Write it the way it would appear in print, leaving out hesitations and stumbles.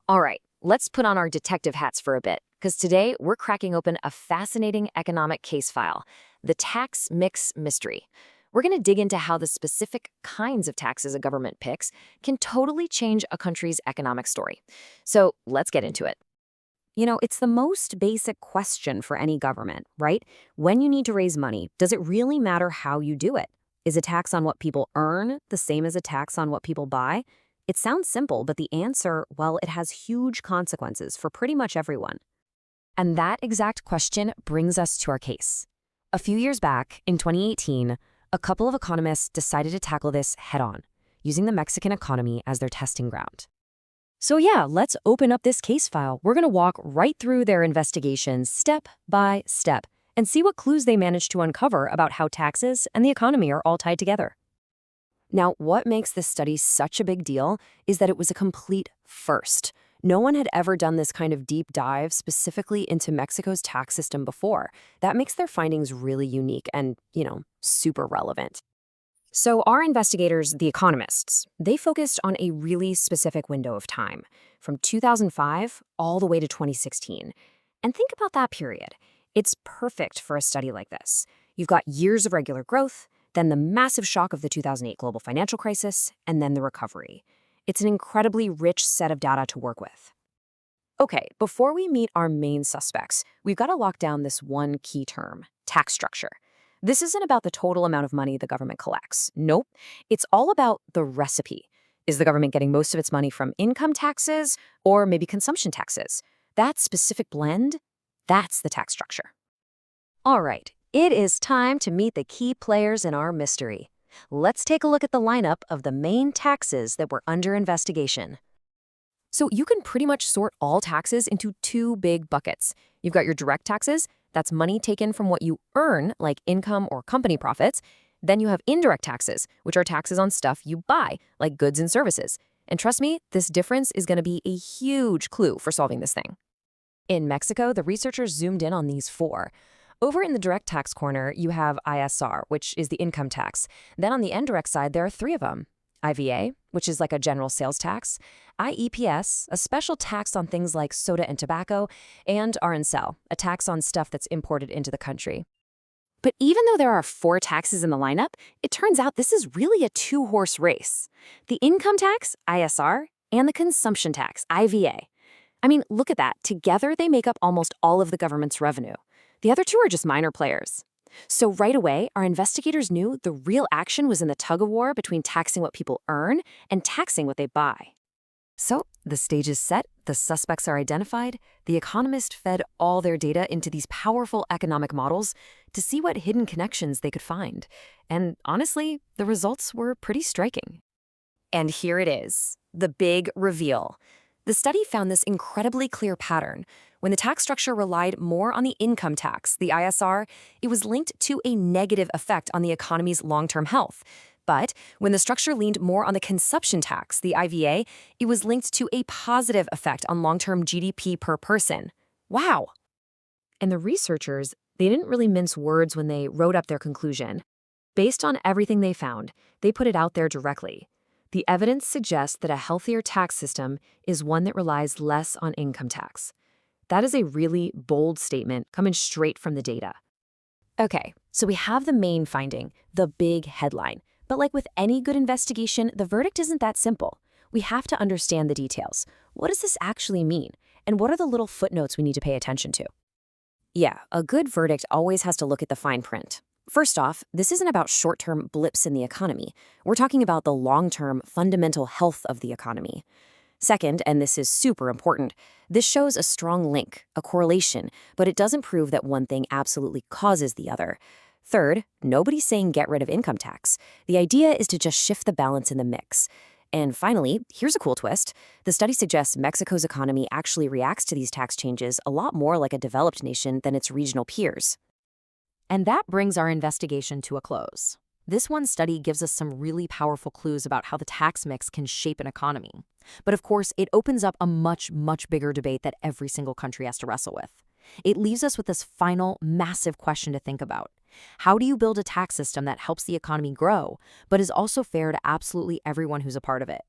All right, let's put on our detective hats for a bit, because today we're cracking open a fascinating economic case file, the tax mix mystery. We're going to dig into how the specific kinds of taxes a government picks can totally change a country's economic story. So let's get into it. It's the most basic question for any government, right? When you need to raise money, does it really matter how you do it? Is a tax on what people earn the same as a tax on what people buy? It sounds simple, but the answer, well, it has huge consequences for pretty much everyone. And that exact question brings us to our case. A few years back, in 2018, a couple of economists decided to tackle this head-on, using the Mexican economy as their testing ground. So yeah, let's open up this case file. We're going to walk right through their investigations step by step and see what clues they managed to uncover about how taxes and the economy are all tied together. Now, what makes this study such a big deal is that it was a complete first. No one had ever done this kind of deep dive specifically into Mexico's tax system before. That makes their findings really unique and, super relevant. So our investigators, the economists, they focused on a really specific window of time, from 2005 all the way to 2016. And think about that period. It's perfect for a study like this. You've got years of regular growth, then the massive shock of the 2008 global financial crisis, and then the recovery. It's an incredibly rich set of data to work with. Okay, before we meet our main suspects, we've got to lock down this one key term, tax structure. This isn't about the total amount of money the government collects. Nope. It's all about the recipe. Is the government getting most of its money from income taxes or maybe consumption taxes? That specific blend, that's the tax structure. All right, it is time to meet the key players in our mystery. Let's take a look at the lineup of the main taxes that were under investigation. So you can pretty much sort all taxes into two big buckets. You've got your direct taxes. That's money taken from what you earn, like income or company profits. Then you have indirect taxes, which are taxes on stuff you buy, like goods and services. And trust me, this difference is going to be a huge clue for solving this thing. In Mexico, the researchers zoomed in on these four. Over in the direct tax corner, you have ISR, which is the income tax. Then on the indirect side, there are three of them. IVA, which is like a general sales tax, IEPS, a special tax on things like soda and tobacco, and arancel, a tax on stuff that's imported into the country. But even though there are four taxes in the lineup, it turns out this is really a two-horse race. The income tax, ISR, and the consumption tax, IVA. I mean, look at that. Together, they make up almost all of the government's revenue. The other two are just minor players. So right away, our investigators knew the real action was in the tug-of-war between taxing what people earn and taxing what they buy. So the stage is set, the suspects are identified, the economists fed all their data into these powerful economic models to see what hidden connections they could find. And honestly, the results were pretty striking. And here it is, the big reveal. The study found this incredibly clear pattern. When the tax structure relied more on the income tax, the ISR, it was linked to a negative effect on the economy's long-term health. But when the structure leaned more on the consumption tax, the IVA, it was linked to a positive effect on long-term GDP per person. Wow! And the researchers, they didn't really mince words when they wrote up their conclusion. Based on everything they found, they put it out there directly. The evidence suggests that a healthier tax system is one that relies less on income tax. That is a really bold statement coming straight from the data. Okay, so we have the main finding, the big headline. But like with any good investigation, the verdict isn't that simple. We have to understand the details. What does this actually mean? And what are the little footnotes we need to pay attention to? Yeah, a good verdict always has to look at the fine print. First off, this isn't about short-term blips in the economy. We're talking about the long-term fundamental health of the economy. Second, and this is super important, this shows a strong link, a correlation, but it doesn't prove that one thing absolutely causes the other. Third, nobody's saying get rid of income tax. The idea is to just shift the balance in the mix. And finally, here's a cool twist. The study suggests Mexico's economy actually reacts to these tax changes a lot more like a developed nation than its regional peers. And that brings our investigation to a close. This one study gives us some really powerful clues about how the tax mix can shape an economy. But of course, it opens up a much, much bigger debate that every single country has to wrestle with. It leaves us with this final, massive question to think about. How do you build a tax system that helps the economy grow, but is also fair to absolutely everyone who's a part of it?